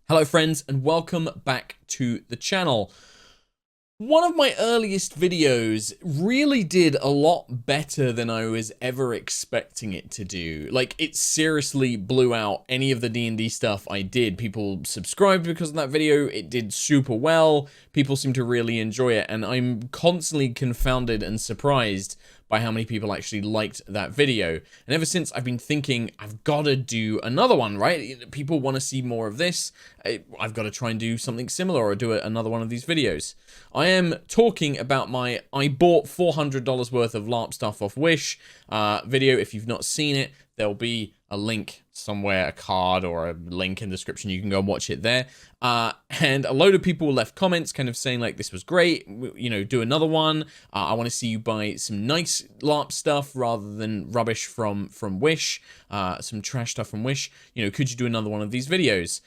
Hello friends and welcome back to the channel. One of my earliest videos really did a lot better than I was ever expecting it to do. Like, it seriously blew out any of the D&D stuff I did. People subscribed because of that video. It did super well. People seem to really enjoy it, and I'm constantly confounded and surprised by how many people actually liked that video. And ever since, I've been thinking, I've got to do another one, right? People want to see more of this. I've got to try and do something similar or do another one of these videos. I am talking about my I bought $400 worth of LARP stuff off Wish video. If you've not seen it, there'll be a link somewhere, a card or a link in the description. You can go and watch it there. And a load of people left comments kind of saying like, this was great, you know, do another one. I want to see you buy some nice LARP stuff rather than rubbish from Wish, some trash stuff from Wish. You know, could you do another one of these videos?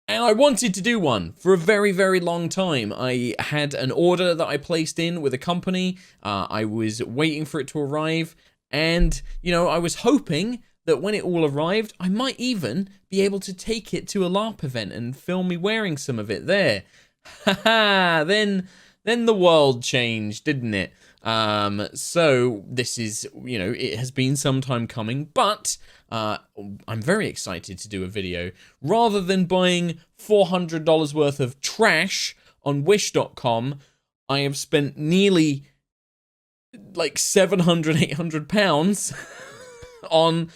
And I wanted to do one for a very, very long time. I had an order that I placed in with a company. I was waiting for it to arrive. And, you know, I was hoping that when it all arrived, I might even be able to take it to a LARP event and film me wearing some of it there. Haha, then the world changed, didn't it? So this is, you know, it has been some time coming, but I'm very excited to do a video. Rather than buying $400 worth of trash on wish.com, I have spent nearly like 700, 800 pounds on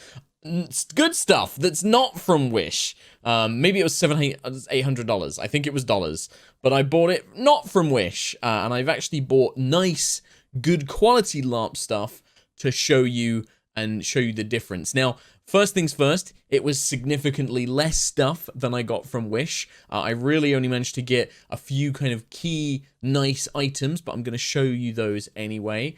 good stuff that's not from Wish. Maybe it was $800. I think it was dollars, but I bought it not from Wish, and I've actually bought nice, good quality LARP stuff to show you the difference. Now, first things first, it was significantly less stuff than I got from Wish. I really only managed to get a few kind of key nice items, but I'm going to show you those anyway.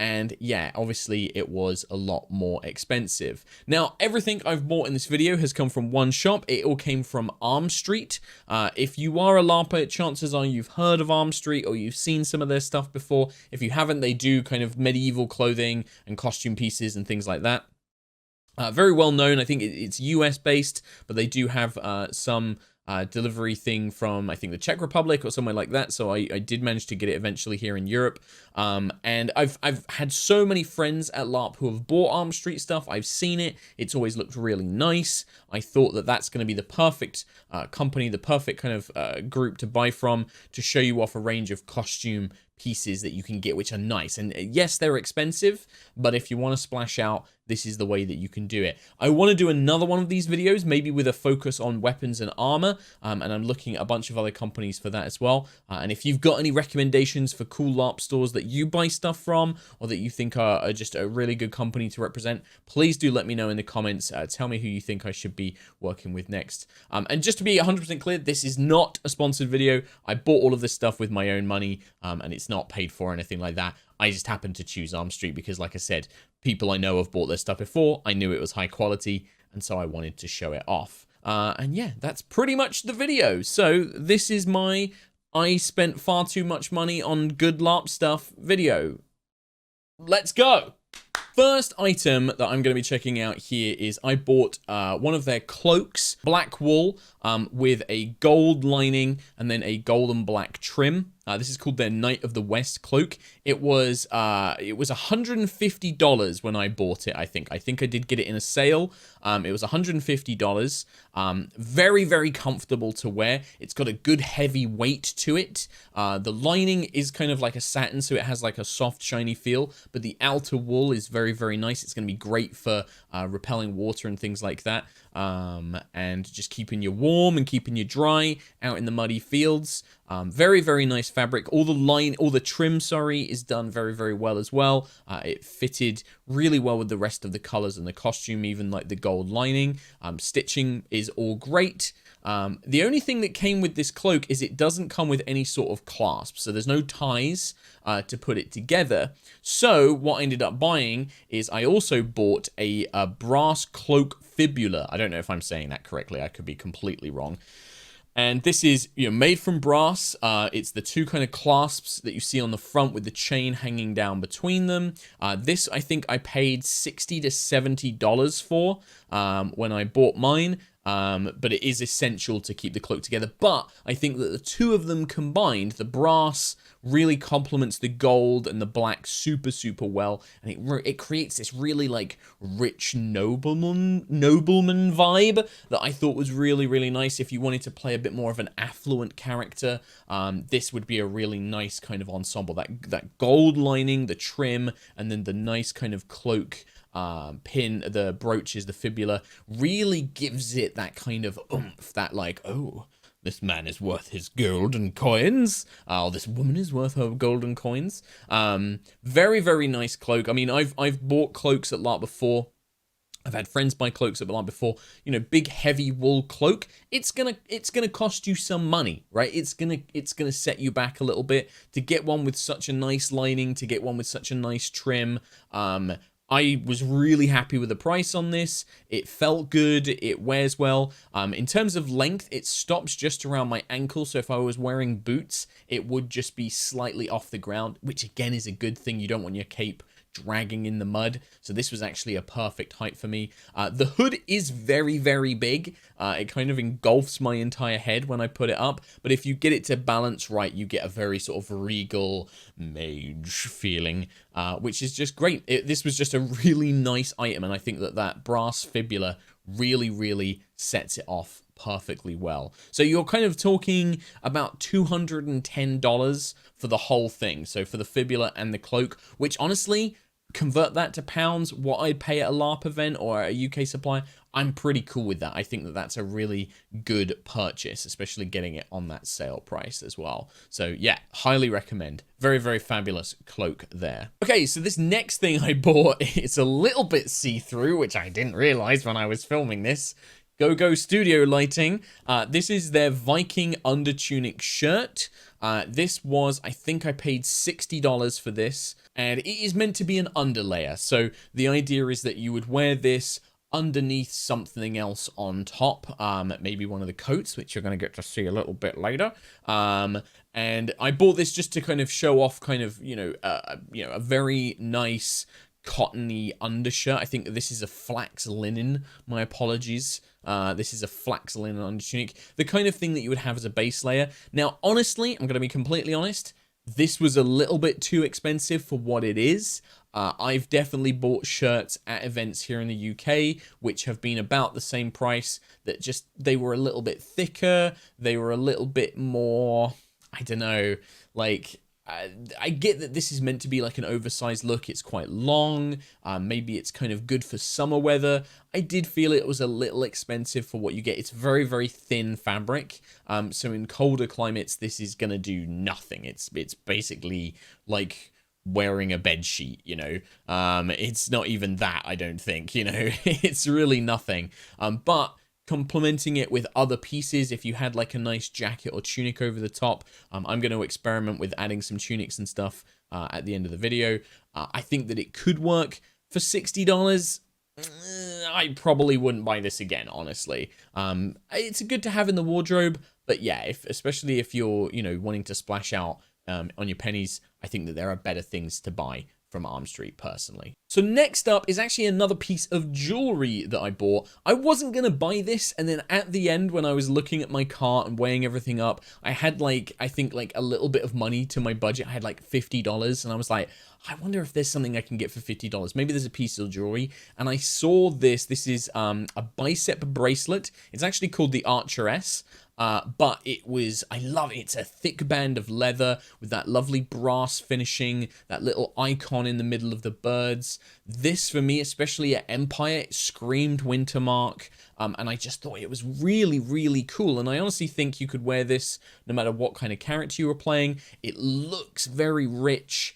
And yeah, obviously it was a lot more expensive. Now, everything I've bought in this video has come from one shop. It all came from Armstreet. If you are a LARPer, chances are you've heard of Armstreet or you've seen some of their stuff before. If you haven't, they do kind of medieval clothing and costume pieces and things like that. Very well known. I think it's US based, but they do have some delivery thing from, I think, the Czech Republic or somewhere like that. So I did manage to get it eventually here in Europe. And I've had so many friends at LARP who have bought Armstreet stuff. I've seen it. It's always looked really nice. I thought that that's going to be the perfect company, the perfect kind of group to buy from, to show you off a range of costume pieces that you can get, which are nice. And yes, they're expensive, but if you want to splash out, this is the way that you can do it. I want to do another one of these videos, maybe with a focus on weapons and armor, and I'm looking at a bunch of other companies for that as well. And if you've got any recommendations for cool LARP stores that you buy stuff from, or that you think are just a really good company to represent, please do let me know in the comments. Tell me who you think I should be working with next. And just to be 100% clear, this is not a sponsored video. I bought all of this stuff with my own money, and it's not paid for or anything like that. I just happened to choose Armstreet because, like I said, people I know have bought their stuff before. I knew it was high quality, and so I wanted to show it off. And yeah, that's pretty much the video. So this is my I spent far too much money on good LARP stuff video. Let's go! First item that I'm going to be checking out here is I bought one of their cloaks, black wool, with a gold lining and then a gold and black trim. This is called their Knight of the West cloak. It was $150 when I bought it, I think. I think I did get it in a sale. It was $150. Very, very comfortable to wear. It's got a good heavy weight to it. The lining is kind of like a satin, so it has like a soft, shiny feel, but the outer wool is very, very nice. It's going to be great for repelling water and things like that, and just keeping you warm and keeping you dry out in the muddy fields. Very, very nice fabric. All the trim, sorry, is done very, very well as well. It fitted really well with the rest of the colors and the costume, even like the gold lining. Stitching is all great. The only thing that came with this cloak is it doesn't come with any sort of clasp, so there's no ties to put it together. So what I ended up buying is I also bought a brass cloak fibula. I don't know if I'm saying that correctly. I could be completely wrong. And this is, you know, made from brass. It's the two kind of clasps that you see on the front with the chain hanging down between them. This, I think I paid $60 to $70 for when I bought mine. but it is essential to keep the cloak together. But I think that the two of them combined, the brass really complements the gold and the black super, super well, and it creates this really like rich nobleman vibe that I thought was really, really nice. If you wanted to play a bit more of an affluent character, this would be a really nice kind of ensemble. That gold lining, the trim, and then the nice kind of cloak pin, the brooches, the fibula, really gives it that kind of oomph, that like, oh, this man is worth his gold and coins. Oh, this woman is worth her golden coins. Very, very nice cloak. I mean, I've bought cloaks at LARP before. I've had friends buy cloaks at LARP before. You know, big heavy wool cloak. It's gonna cost you some money, right? It's gonna set you back a little bit to get one with such a nice lining, to get one with such a nice trim. I was really happy with the price on this. It felt good. It wears well. In terms of length, it stops just around my ankle. So if I was wearing boots, it would just be slightly off the ground, which again is a good thing. You don't want your cape dragging in the mud. So this was actually a perfect height for me. The hood is very, very big. It kind of engulfs my entire head when I put it up. But if you get it to balance right, you get a very sort of regal mage feeling, which is just great. This was just a really nice item. And I think that brass fibula really, really sets it off perfectly well. So you're kind of talking about $210 for the whole thing. So for the fibula and the cloak, which honestly, convert that to pounds, what I'd pay at a LARP event or a UK supply, I'm pretty cool with that. I think that that's a really good purchase, especially getting it on that sale price as well. So yeah, highly recommend. Very, very fabulous cloak there. Okay, so this next thing I bought, it's a little bit see-through, which I didn't realize when I was filming this. Go Studio Lighting. This is their Viking undertunic shirt. This was, I think I paid $60 for this, and it is meant to be an underlayer. So the idea is that you would wear this underneath something else on top, maybe one of the coats, which you're going to get to see a little bit later. And I bought this just to kind of show off kind of, a very nice cottony undershirt. I think this is a flax linen. My apologies. This is a flax linen undertunic. The kind of thing that you would have as a base layer. Now, honestly, I'm going to be completely honest. This was a little bit too expensive for what it is. I've definitely bought shirts at events here in the UK, which have been about the same price, that just, they were a little bit thicker. They were a little bit more, I don't know, like, I get that this is meant to be like an oversized look. It's quite long. Maybe it's kind of good for summer weather. I did feel it was a little expensive for what you get. It's very, very thin fabric. So in colder climates, this is going to do nothing. It's basically like wearing a bed sheet, it's not even that, I don't think, it's really nothing. But complementing it with other pieces, if you had like a nice jacket or tunic over the top, I'm going to experiment with adding some tunics and stuff at the end of the video. I think that it could work for $60. I probably wouldn't buy this again, honestly. It's good to have in the wardrobe, but yeah, especially if you're, wanting to splash out on your pennies, I think that there are better things to buy from Armstreet personally. So next up is actually another piece of jewelry that I bought. I wasn't going to buy this, and then at the end when I was looking at my cart and weighing everything up, I had I think a little bit of money to my budget. I had like $50, and I was like, I wonder if there's something I can get for $50. Maybe there's a piece of jewelry. And I saw this. This is a bicep bracelet. It's actually called the Archeress. But it was, I love it. It's a thick band of leather with that lovely brass finishing, that little icon in the middle of the birds. This, for me, especially at Empire, it screamed Wintermark. And I just thought it was really, really cool. And I honestly think you could wear this no matter what kind of character you were playing. It looks very rich.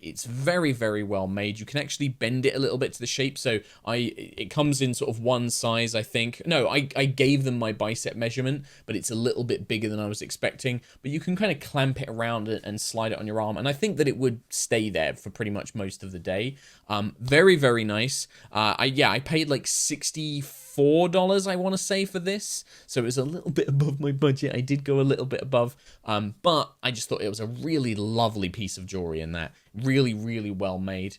It's very, very well made. You can actually bend it a little bit to the shape. So it comes in sort of one size, I think. No, I gave them my bicep measurement, but it's a little bit bigger than I was expecting. But you can kind of clamp it around and slide it on your arm. And I think that it would stay there for pretty much most of the day. Very, very nice. I paid like $64, I want to say, for this. So it was a little bit above my budget. I did go a little bit above. But I just thought it was a really lovely piece of jewelry in that. Really, really well made.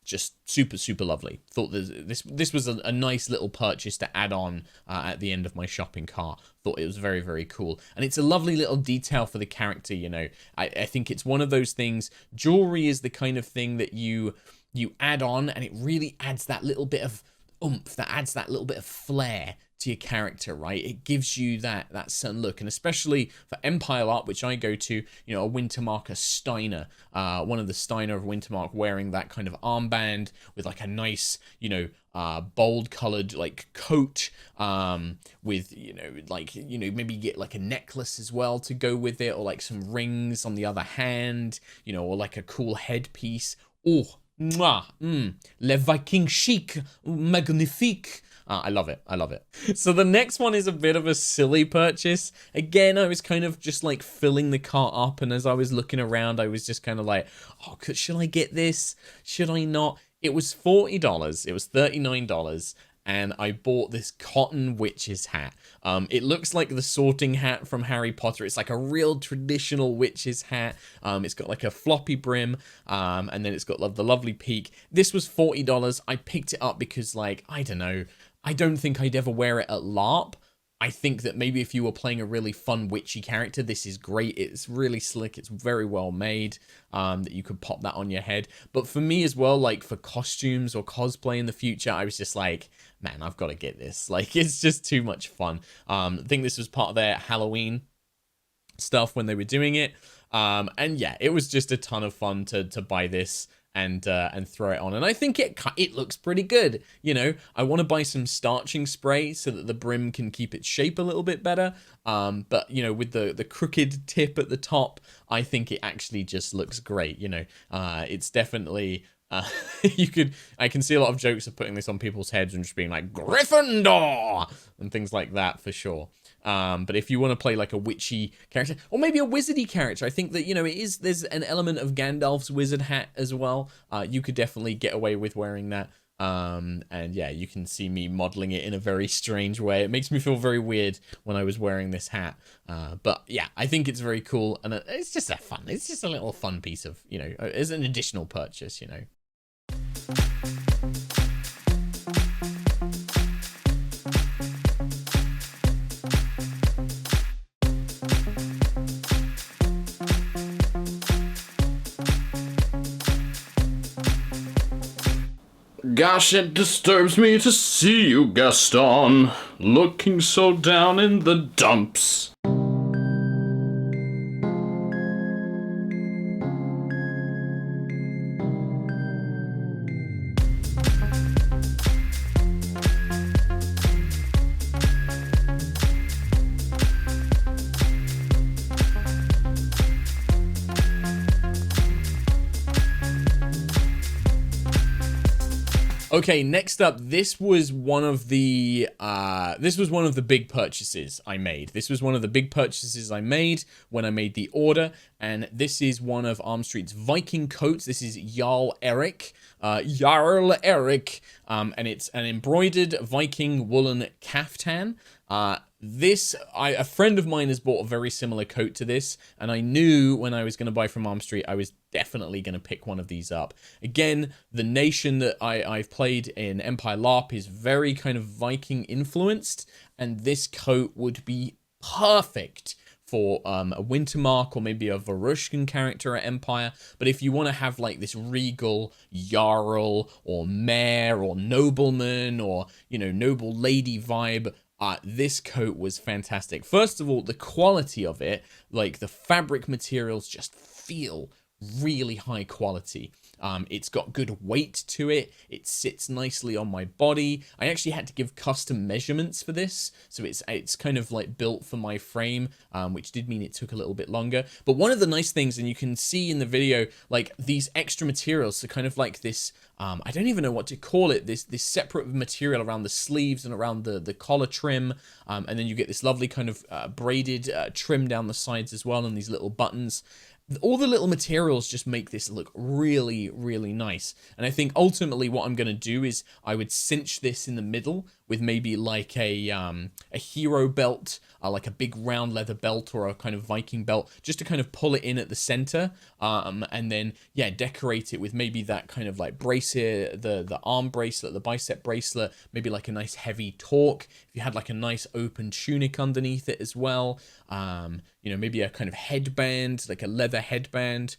just super, super lovely. Thought this was a nice little purchase to add on at the end of my shopping cart. Thought it was very, very cool. And it's a lovely little detail for the character, you know. I think it's one of those things. Jewelry is the kind of thing that you add on, and it really adds that little bit of oomph, that adds that little bit of flair to your character, right? It gives you that certain look. And especially for Empire LARP, which I go to, you know, a Wintermarker Steiner, one of the Steiner of Wintermark, wearing that kind of armband with like a nice, you know, bold colored like coat, with, you know, like, you know, maybe get like a necklace as well to go with it, or like some rings on the other hand, you know, or like a cool headpiece. Oh, mwah, le Viking chic, magnifique. I love it. I love it. So the next one is a bit of a silly purchase. Again, I was kind of just like filling the cart up, and as I was looking around, I was just kind of like, oh, should I get this? Should I not? It was $40. It was $39. And I bought this cotton witch's hat. It looks like the sorting hat from Harry Potter. It's like a real traditional witch's hat. It's got like a floppy brim, and then it's got the lovely peak. This was $40. I picked it up because, like, I don't know. I don't think I'd ever wear it at LARP. I think that maybe if you were playing a really fun witchy character, this is great. It's really slick. It's very well made, that you could pop that on your head. But for me as well, like for costumes or cosplay in the future, I was just like, man, I've got to get this. Like, it's just too much fun. I think this was part of their Halloween stuff when they were doing it. And yeah, it was just a ton of fun to buy this and throw it on, and I think it looks pretty good. You know, I want to buy some starching spray so that the brim can keep its shape a little bit better. But you know, with the crooked tip at the top, I think it actually just looks great. You know, it's definitely. I can see a lot of jokes of putting this on people's heads and just being like Gryffindor and things like that for sure. But if you want to play like a witchy character, or maybe a wizardy character, I think that, you know, there's an element of Gandalf's wizard hat as well. You could definitely get away with wearing that. And yeah, you can see me modeling it in a very strange way. It makes me feel very weird when I was wearing this hat. But yeah, I think it's very cool, and it's just it's just a little fun piece of, you know, as an additional purchase, you know. Gosh, it disturbs me to see you, Gaston, looking so down in the dumps. Okay, next up, this was one of the big purchases I made. This was one of the big purchases I made when I made the order, and this is one of Armstreet's Viking coats. This is Jarl Erik, and it's an embroidered Viking woolen caftan. A friend of mine has bought a very similar coat to this, and I knew when I was going to buy from Armstreet, I was definitely going to pick one of these up. Again, the nation that I've played in Empire LARP is very kind of Viking influenced, and this coat would be perfect for a Wintermark or maybe a Varushkin character at Empire. But if you want to have like this regal Jarl or Mayor or nobleman or, you know, noble lady vibe, this coat was fantastic. First of all, the quality of it, like the fabric materials just feel really high quality. It's got good weight to it. It sits nicely on my body. I actually had to give custom measurements for this, so it's kind of like built for my frame, which did mean it took a little bit longer. But one of the nice things, and you can see in the video, like these extra materials, so kind of like this, I don't even know what to call it, this separate material around the sleeves and around the collar trim, and then you get this lovely kind of braided trim down the sides as well, and these little buttons. All the little materials just make this look really, really nice. And I think ultimately what I'm going to do is I would cinch this in the middle with maybe like a hero belt, like a big round leather belt or a kind of Viking belt, just to kind of pull it in at the center, and then yeah, decorate it with maybe that kind of like bracelet, the arm bracelet, the bicep bracelet, maybe like a nice heavy torque. If you had like a nice open tunic underneath it as well, you know, maybe a kind of headband, like a leather headband.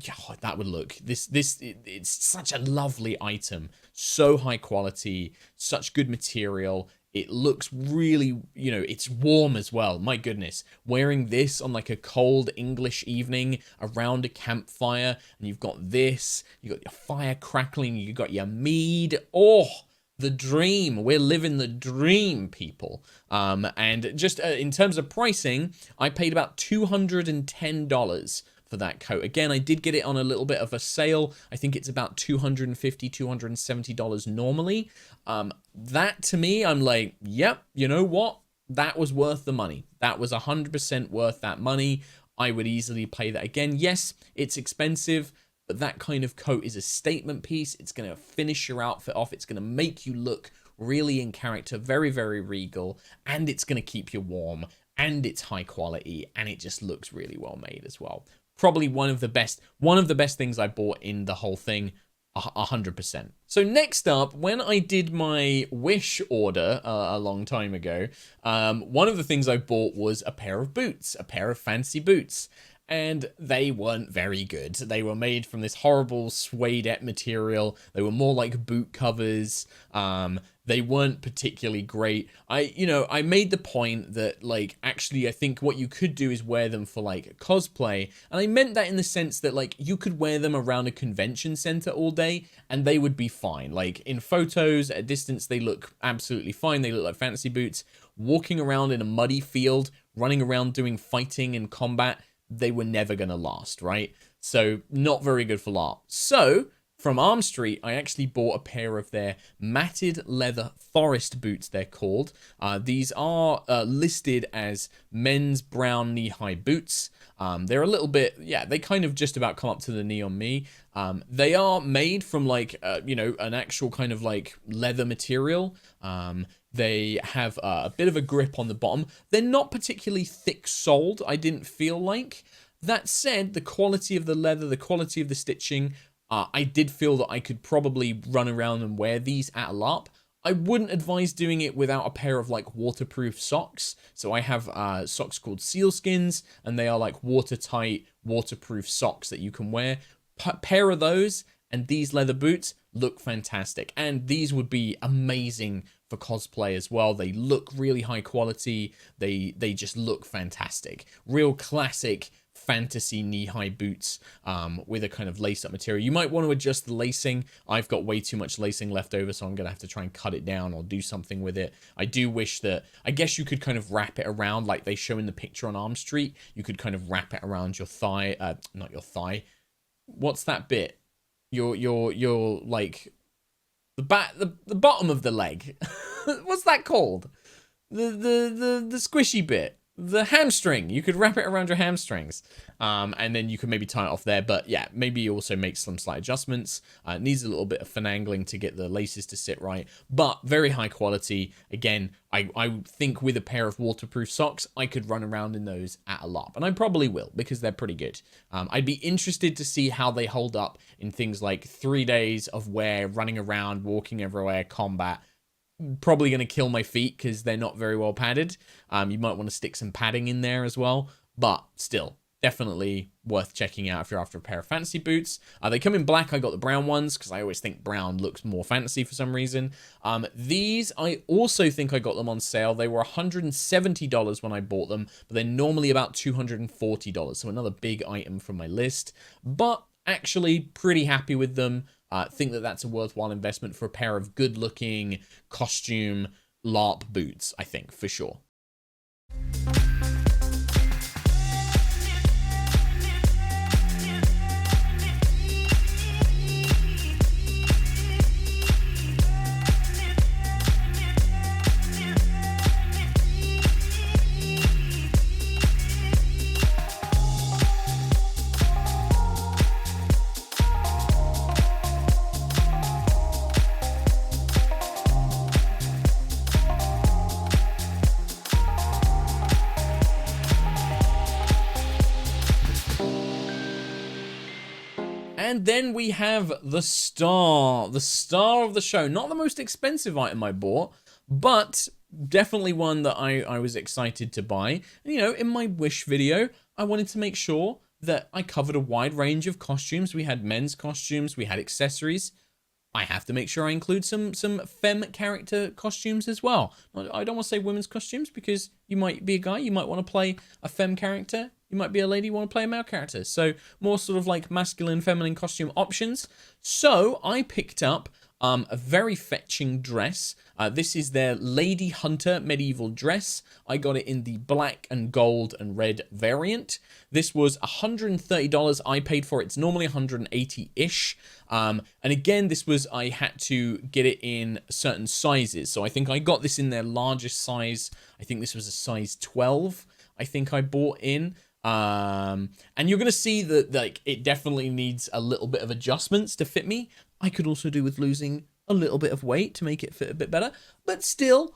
Yeah, that would look, it's such a lovely item, so high quality, such good material. It looks really, you know, it's warm as well. My goodness, wearing this on like a cold English evening around a campfire, and you've got this, you got your fire crackling, you got your mead. Oh, the dream. We're living the dream, people. And just in terms of pricing, I paid about $210 for that coat. Again, I did get it on a little bit of a sale. I think it's about $250, $270 normally. That to me, I'm like, yep, you know what? That was worth the money. That was 100% worth that money. I would easily pay that again. Yes, it's expensive, but that kind of coat is a statement piece. It's going to finish your outfit off. It's going to make you look really in character, very, very regal, and it's going to keep you warm, and it's high quality, and it just looks really well made as well. Probably one of the best things I bought in the whole thing, 100%. So next up, when I did my Wish order a long time ago, one of the things I bought was a pair of boots, a pair of fancy boots. And they weren't very good. They were made from this horrible suede material. They were more like boot covers. They weren't particularly great. I made the point that, like, actually, I think what you could do is wear them for, like, cosplay. And I meant that in the sense that, like, you could wear them around a convention center all day and they would be fine. Like, in photos, at a distance, they look absolutely fine. They look like fancy boots. Walking around in a muddy field, running around doing fighting and combat, they were never going to last, right? So not very good for LARP. So from Armstreet, I actually bought a pair of their matted leather forest boots, they're called. These are listed as men's brown knee-high boots. They're a little bit, yeah, they kind of just about come up to the knee on me. They are made from like, an actual kind of like leather material. They have a bit of a grip on the bottom. They're not particularly thick-soled, I didn't feel like. That said, the quality of the leather, the quality of the stitching, I did feel that I could probably run around and wear these at a LARP. I wouldn't advise doing it without a pair of like waterproof socks. So I have socks called sealskins, and they are like watertight, waterproof socks that you can wear. Pair of those and these leather boots look fantastic. And these would be amazing for cosplay as well. They look really high quality. They just look fantastic. Real classic fantasy knee-high boots with a kind of lace-up material. You might want to adjust the lacing. I've got way too much lacing left over, so I'm going to have to try and cut it down or do something with it. I do wish that, I guess you could kind of wrap it around like they show in the picture on Armstreet. You could kind of wrap it around your thigh, not your thigh. What's that bit? Your like the bottom of the leg. What's that called? The squishy bit. The hamstring. You could wrap it around your hamstrings. And then you could maybe tie it off there. But yeah, maybe also make some slight adjustments. It needs a little bit of finagling to get the laces to sit right. But very high quality. Again, I think with a pair of waterproof socks, I could run around in those at a LARP. And I probably will, because they're pretty good. I'd be interested to see how they hold up in things like 3 days of wear, running around, walking everywhere, combat. Probably going to kill my feet because they're not very well padded. You might want to stick some padding in there as well. But still, definitely worth checking out if you're after a pair of fancy boots. They come in black. I got the brown ones because I always think brown looks more fancy for some reason. These, I also think I got them on sale. They were $170 when I bought them, but they're normally about $240. So another big item from my list. But actually pretty happy with them. Think that that's a worthwhile investment for a pair of good-looking costume LARP boots, I think, for sure. And then we have the star of the show. Not the most expensive item I bought, but definitely one that I was excited to buy. And, you know, in my wish video, I wanted to make sure that I covered a wide range of costumes. We had men's costumes, we had accessories. I have to make sure I include some femme character costumes as well. I don't want to say women's costumes because you might be a guy, you might want to play a femme character. You might be a lady, you want to play a male character. So more sort of like masculine, feminine costume options. So I picked up a very fetching dress. This is their Lady Hunter medieval dress. I got it in the black and gold and red variant. This was $130 I paid for it. It's normally $180-ish. And again, this was, I had to get it in certain sizes. So I think I got this in their largest size. I think this was a size 12, I think I bought in. And you're going to see that like it definitely needs a little bit of adjustments to fit me. I could also do with losing a little bit of weight to make it fit a bit better, but still,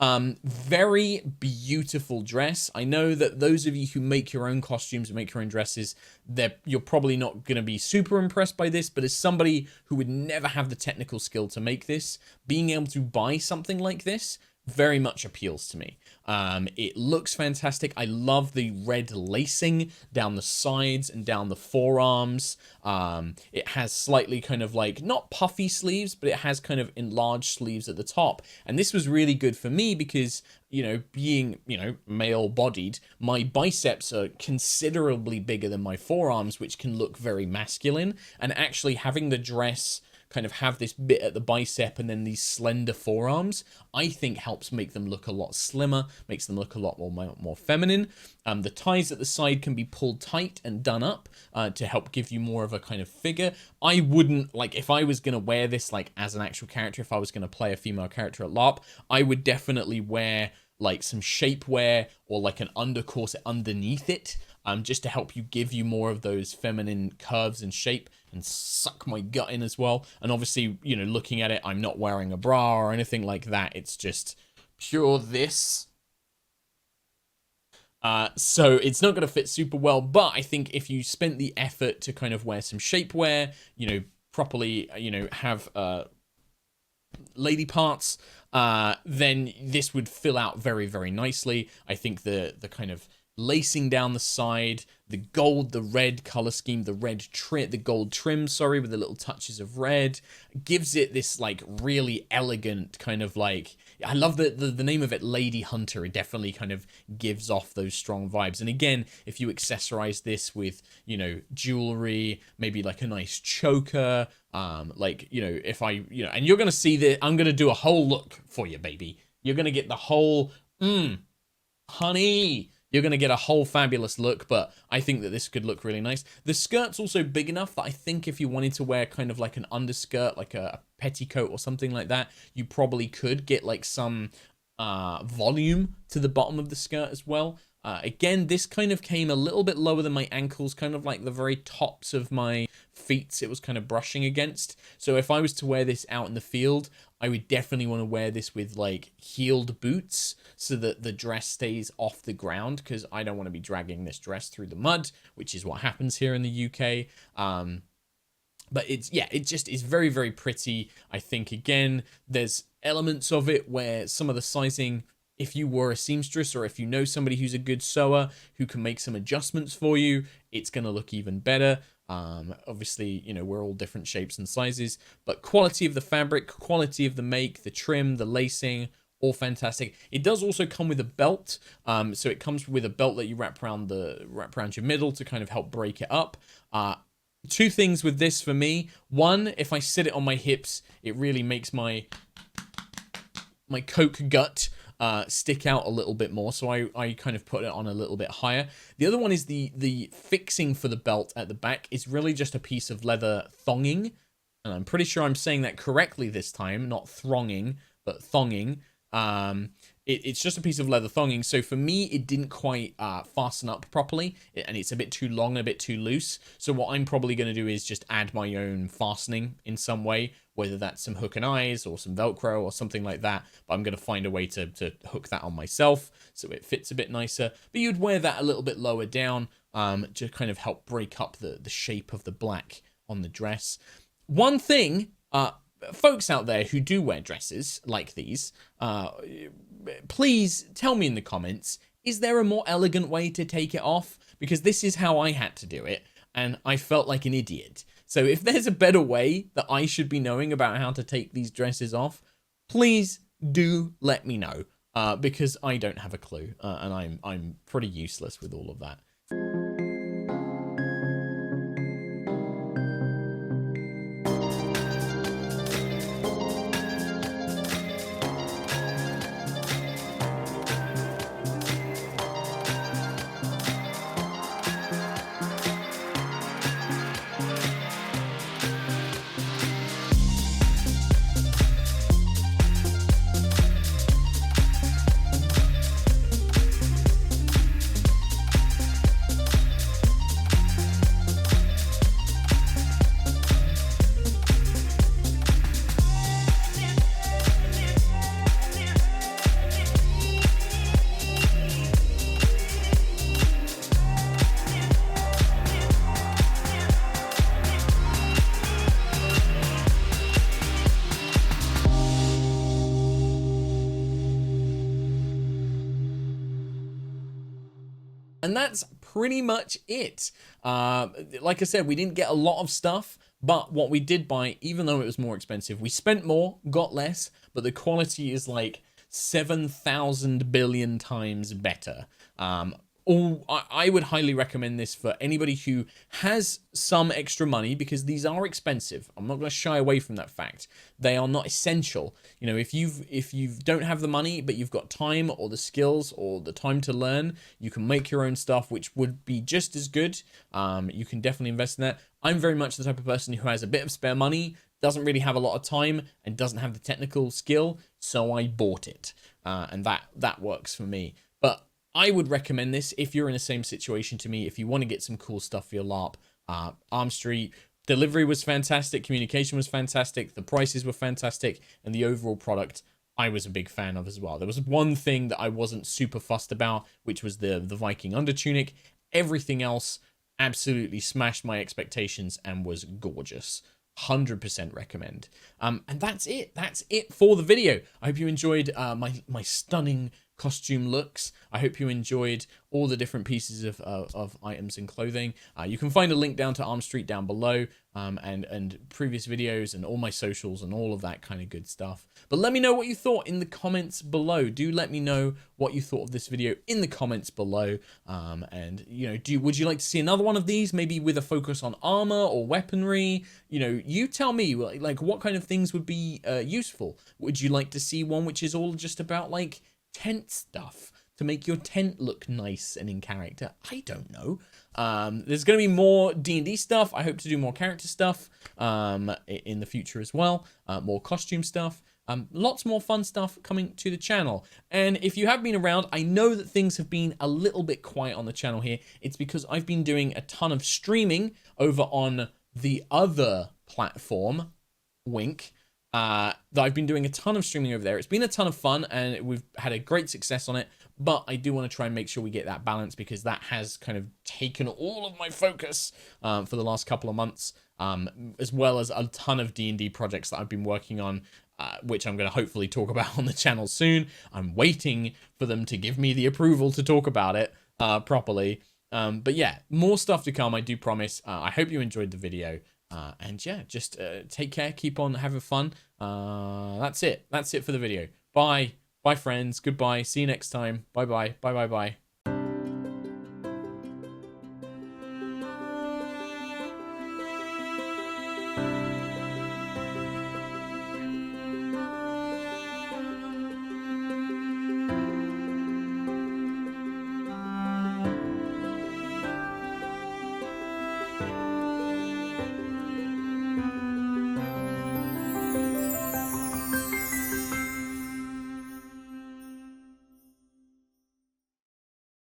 very beautiful dress. I know that those of you who make your own costumes, make your own dresses, you're probably not going to be super impressed by this, but as somebody who would never have the technical skill to make this, being able to buy something like this very much appeals to me. It looks fantastic. I love the red lacing down the sides and down the forearms. It has slightly kind of like, not puffy sleeves, but it has kind of enlarged sleeves at the top. And this was really good for me because, you know, being, you know, male bodied, my biceps are considerably bigger than my forearms, which can look very masculine. And actually having the dress kind of have this bit at the bicep and then these slender forearms, I think helps make them look a lot slimmer, makes them look a lot more feminine. The ties at the side can be pulled tight and done up to help give you more of a kind of figure. I wouldn't, like, if I was going to wear this like as an actual character, if I was going to play a female character at LARP, I would definitely wear like some shapewear or like an undercorset underneath it, just to help you give you more of those feminine curves and shape and suck my gut in as well. And obviously, you know, looking at it, I'm not wearing a bra or anything like that. It's just pure this. So it's not going to fit super well, but I think if you spent the effort to kind of wear some shapewear, you know, properly, you know, have lady parts, then this would fill out very, very nicely. I think the kind of lacing down the side, the gold, the red color scheme, the gold trim, sorry, with the little touches of red, gives it this like really elegant kind of like, I love the name of it, Lady Hunter. It definitely kind of gives off those strong vibes. And again, if you accessorize this with, you know, jewelry, maybe like a nice choker, like, you know, if I, you know, and you're going to see that I'm going to do a whole look for you, baby. You're going to get the whole, honey, you're going to get a whole fabulous look, but I think that this could look really nice. The skirt's also big enough that I think if you wanted to wear kind of like an underskirt, like a petticoat or something like that, you probably could get like some volume to the bottom of the skirt as well. Again, this kind of came a little bit lower than my ankles, kind of like the very tops of my feet it was kind of brushing against. So if I was to wear this out in the field, I would definitely want to wear this with like heeled boots so that the dress stays off the ground, because I don't want to be dragging this dress through the mud, which is what happens here in the UK. But it's, yeah, it just is very, very pretty. I think, again, there's elements of it where some of the sizing, if you were a seamstress or if you know somebody who's a good sewer who can make some adjustments for you, it's going to look even better. Obviously, you know, we're all different shapes and sizes, but quality of the fabric, quality of the make, the trim, the lacing, all fantastic. It does also come with a belt. So it comes with a belt that you wrap around your middle to kind of help break it up. Two things with this for me. One, if I sit it on my hips, it really makes my coke gut stick out a little bit more, so I kind of put it on a little bit higher. The other one is the fixing for the belt at the back is really just a piece of leather thonging, and I'm pretty sure I'm saying that correctly this time, not thronging, but thonging. It's just a piece of leather thonging, so for me it didn't quite fasten up properly, and it's a bit too long and a bit too loose. So what I'm probably going to do is just add my own fastening in some way, whether that's some hook and eyes or some Velcro or something like that. But I'm going to find a way to hook that on myself so it fits a bit nicer. But you'd wear that a little bit lower down to kind of help break up the shape of the black on the dress. One thing, folks out there who do wear dresses like these, please tell me in the comments, is there a more elegant way to take it off? Because this is how I had to do it, and I felt like an idiot. So if there's a better way that I should be knowing about how to take these dresses off, please do let me know, because I don't have a clue, and I'm pretty useless with all of that. And that's pretty much it. Like I said, we didn't get a lot of stuff, but what we did buy, even though it was more expensive, we spent more, got less, but the quality is like 7,000 billion times better. I would highly recommend this for anybody who has some extra money, because these are expensive. I'm not going to shy away from that fact. They are not essential. You know, if you don't have the money, but you've got time or the skills or the time to learn, you can make your own stuff, which would be just as good. You can definitely invest in that. I'm very much the type of person who has a bit of spare money, doesn't really have a lot of time, and doesn't have the technical skill, so I bought it. And that works for me. But I would recommend this if you're in the same situation to me, if you want to get some cool stuff for your LARP. Armstreet, delivery was fantastic, communication was fantastic, the prices were fantastic, and the overall product I was a big fan of as well. There was one thing that I wasn't super fussed about, which was the Viking undertunic. Everything else absolutely smashed my expectations and was gorgeous. 100% recommend. And that's it. That's it for the video. I hope you enjoyed my stunning costume looks. I hope you enjoyed all the different pieces of items and clothing. You can find a link down to Armstreet down below, and previous videos and all my socials and all of that kind of good stuff. But let me know what you thought in the comments below. Do let me know what you thought of this video in the comments below. And you know, would you like to see another one of these, maybe with a focus on armor or weaponry? You know, you tell me, like what kind of things would be useful. Would you like to see one which is all just about like tent stuff to make your tent look nice and in character? I don't know. There's going to be more D&D stuff. I hope to do more character stuff in the future as well. More costume stuff. Lots more fun stuff coming to the channel. And if you have been around, I know that things have been a little bit quiet on the channel here. It's because I've been doing a ton of streaming over on the other platform, Wink. That I've been doing a ton of streaming over there. It's been a ton of fun and we've had a great success on it, but I do want to try and make sure we get that balance, because that has kind of taken all of my focus for the last couple of months, as well as a ton of D&D projects that I've been working on, which I'm going to hopefully talk about on the channel soon. I'm waiting for them to give me the approval to talk about it properly. But yeah, more stuff to come, I do promise. I hope you enjoyed the video. And yeah, just take care, keep on having fun. That's it. That's it for the video. Bye. Bye, friends. Goodbye. See you next time. Bye-bye. Bye-bye-bye.